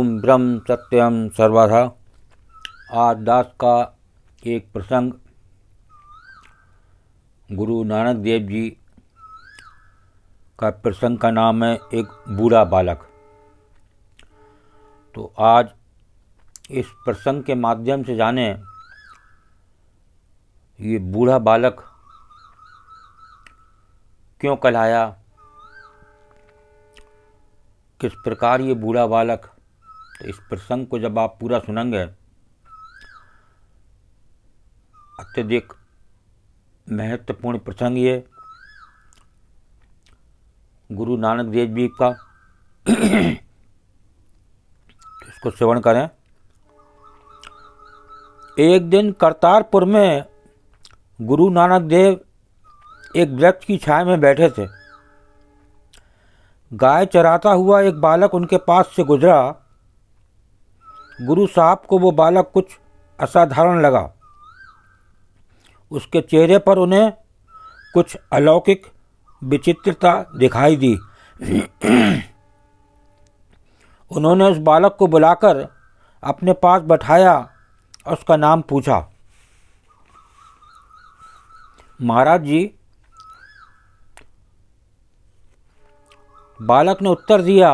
ओम ब्रह्म सत्यम सर्वधा। आज दास का एक प्रसंग गुरु नानक देव जी का प्रसंग का नाम है एक बूढ़ा बालक। तो आज इस प्रसंग के माध्यम से जाने ये बूढ़ा बालक क्यों कहलाया, किस प्रकार ये बूढ़ा बालक। तो इस प्रसंग को जब आप पूरा सुनेंगे, अत्यधिक महत्वपूर्ण प्रसंग ये गुरु नानक देव जी का इसको श्रवण करें। एक दिन करतारपुर में गुरु नानक देव एक वृक्ष की छाया में बैठे थे। गाय चराता हुआ एक बालक उनके पास से गुजरा। गुरु साहब को वो बालक कुछ असाधारण लगा। उसके चेहरे पर उन्हें कुछ अलौकिक विचित्रता दिखाई दी। उन्होंने उस बालक को बुलाकर अपने पास बैठाया और उसका नाम पूछा। महाराज जी, बालक ने उत्तर दिया,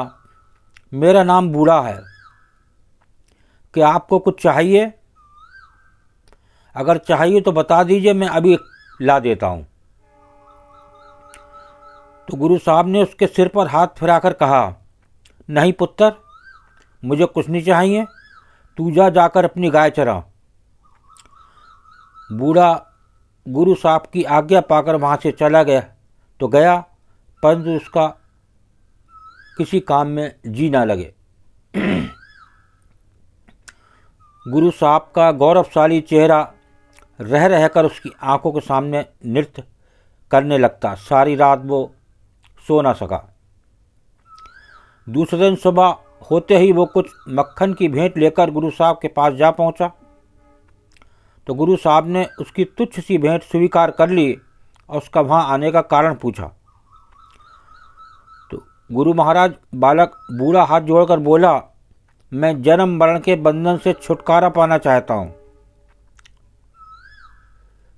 मेरा नाम बूढ़ा है। क्या आपको कुछ चाहिए? अगर चाहिए तो बता दीजिए, मैं अभी ला देता हूँ। तो गुरु साहब ने उसके सिर पर हाथ फिराकर कहा, नहीं पुत्र, मुझे कुछ नहीं चाहिए, तू जाकर अपनी गाय चरा। बूढ़ा गुरु साहब की आज्ञा पाकर वहाँ से चला गया, परंतु उसका किसी काम में जी ना लगे। गुरु साहब का गौरवशाली चेहरा रह रहकर उसकी आंखों के सामने नृत्य करने लगता। सारी रात वो सो ना सका। दूसरे दिन सुबह होते ही वो कुछ मक्खन की भेंट लेकर गुरु साहब के पास जा पहुंचा। तो गुरु साहब ने उसकी तुच्छ सी भेंट स्वीकार कर ली और उसका वहाँ आने का कारण पूछा। तो गुरु महाराज, बालक बूढ़ा हाथ जोड़कर बोला, मैं जन्म मरण के बंधन से छुटकारा पाना चाहता हूँ।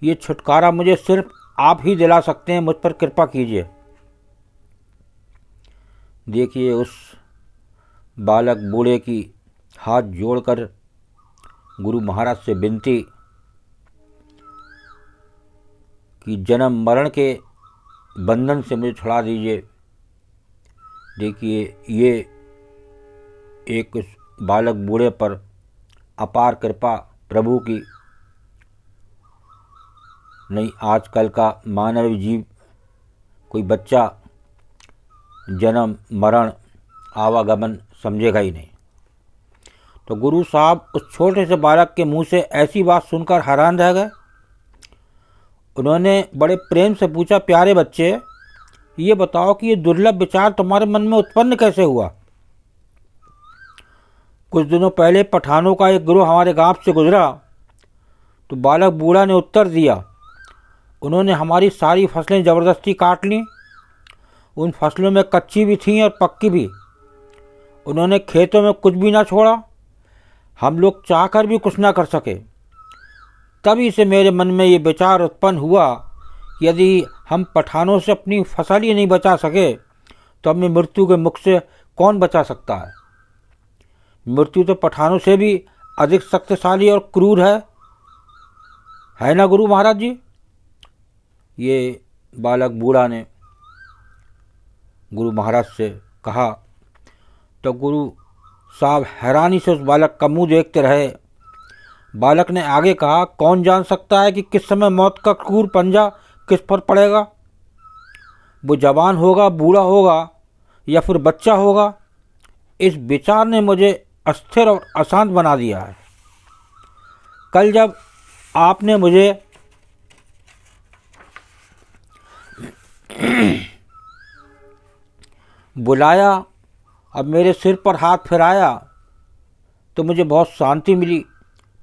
ये छुटकारा मुझे सिर्फ आप ही दिला सकते हैं, मुझ पर कृपा कीजिए। देखिए, उस बालक बूढ़े की हाथ जोड़कर गुरु महाराज से विनती कि जन्म मरण के बंधन से मुझे छुड़ा दीजिए। देखिए, ये एक बालक बूढ़े पर अपार कृपा प्रभु की। नहीं, आजकल का मानव जीव कोई बच्चा जन्म मरण आवागमन समझेगा ही नहीं। तो गुरु साहब उस छोटे से बालक के मुंह से ऐसी बात सुनकर हैरान रह गए। उन्होंने बड़े प्रेम से पूछा, प्यारे बच्चे, ये बताओ कि ये दुर्लभ विचार तुम्हारे मन में उत्पन्न कैसे हुआ? कुछ दिनों पहले पठानों का एक गिरोह हमारे गांव से गुजरा। तो बालक बूढ़ा ने उत्तर दिया, उन्होंने हमारी सारी फसलें ज़बरदस्ती काट लीं। उन फसलों में कच्ची भी थीं और पक्की भी। उन्होंने खेतों में कुछ भी ना छोड़ा। हम लोग चाहकर भी कुछ ना कर सके। तभी से मेरे मन में ये विचार उत्पन्न हुआ, यदि हम पठानों से अपनी फसल ही नहीं बचा सके तो हमें मृत्यु के मुख से कौन बचा सकता है? मृत्यु तो पठानों से भी अधिक शक्तिशाली और क्रूर है ना गुरु महाराज जी? ये बालक बूढ़ा ने गुरु महाराज से कहा। तो गुरु साहब हैरानी से उस बालक का मुंह देखते रहे। बालक ने आगे कहा, कौन जान सकता है कि किस समय मौत का क्रूर पंजा किस पर पड़ेगा? वो जवान होगा, बूढ़ा होगा या फिर बच्चा होगा। इस विचार ने मुझे अस्थिर और अशांत बना दिया है। कल जब आपने मुझे बुलाया और मेरे सिर पर हाथ फिराया तो मुझे बहुत शांति मिली।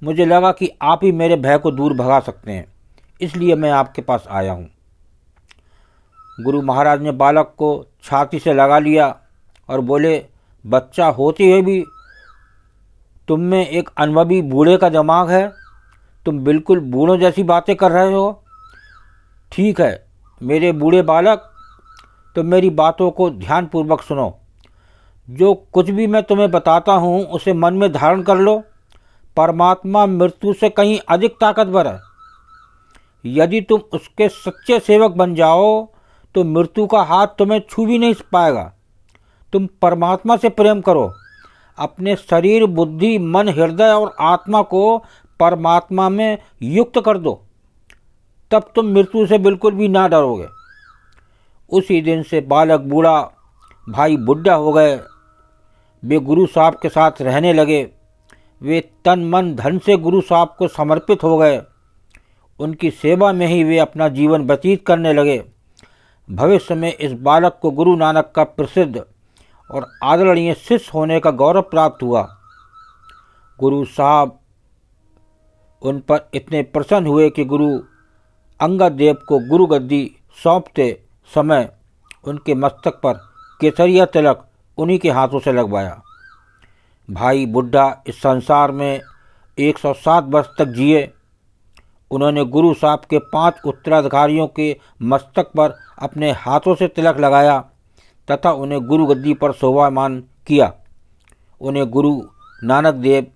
मुझे लगा कि आप ही मेरे भय को दूर भगा सकते हैं, इसलिए मैं आपके पास आया हूँ। गुरु महाराज ने बालक को छाती से लगा लिया और बोले, बच्चा होते हुए भी तुम में एक अनुभवी बूढ़े का दिमाग है, तुम बिल्कुल बूढ़ों जैसी बातें कर रहे हो। ठीक है मेरे बूढ़े बालक, तुम मेरी बातों को ध्यानपूर्वक सुनो। जो कुछ भी मैं तुम्हें बताता हूँ उसे मन में धारण कर लो। परमात्मा मृत्यु से कहीं अधिक ताकतवर है। यदि तुम उसके सच्चे सेवक बन जाओ तो मृत्यु का हाथ तुम्हें छू भी नहीं पाएगा। तुम परमात्मा से प्रेम करो। अपने शरीर, बुद्धि, मन, हृदय और आत्मा को परमात्मा में युक्त कर दो, तब तुम मृत्यु से बिल्कुल भी ना डरोगे। उसी दिन से बालक बूढ़ा, भाई बुढ़ा हो गए। वे गुरु साहब के साथ रहने लगे। वे तन मन धन से गुरु साहब को समर्पित हो गए। उनकी सेवा में ही वे अपना जीवन व्यतीत करने लगे। भविष्य में इस बालक को गुरु नानक का प्रसिद्ध और आदरणीय शिष्य होने का गौरव प्राप्त हुआ। गुरु साहब उन पर इतने प्रसन्न हुए कि गुरु अंगद देव को गुरु गद्दी सौंपते समय उनके मस्तक पर केसरिया तिलक उन्हीं के हाथों से लगवाया। भाई बुढ़ा इस संसार में 107 वर्ष तक जिए। उन्होंने गुरु साहब के 5 उत्तराधिकारियों के मस्तक पर अपने हाथों से तिलक लगाया तथा उन्हें गुरु गद्दी पर शोभायमान किया। उन्हें गुरु नानक देव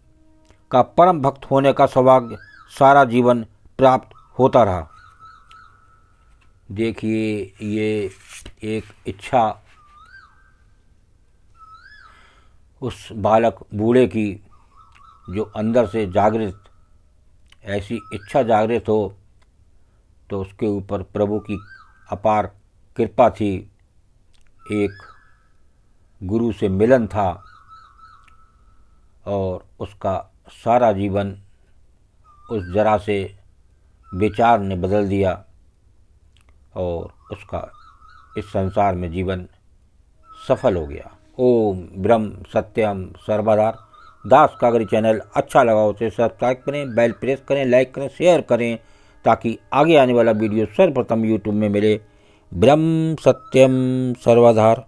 का परम भक्त होने का सौभाग्य सारा जीवन प्राप्त होता रहा। देखिए ये एक इच्छा उस बालक बूढ़े की जो अंदर से जागृत, ऐसी इच्छा जागृत हो तो उसके ऊपर प्रभु की अपार कृपा थी। एक गुरु से मिलन था और उसका सारा जीवन उस जरा से विचार ने बदल दिया और उसका इस संसार में जीवन सफल हो गया। ओम ब्रह्म सत्यम सर्वधार। दास कागरी चैनल अच्छा लगा हो तो सब्सक्राइब करें, बेल प्रेस करें, लाइक करें, शेयर करें ताकि आगे आने वाला वीडियो सर्वप्रथम यूट्यूब में मिले। ब्रह्म सत्यम सर्वधार।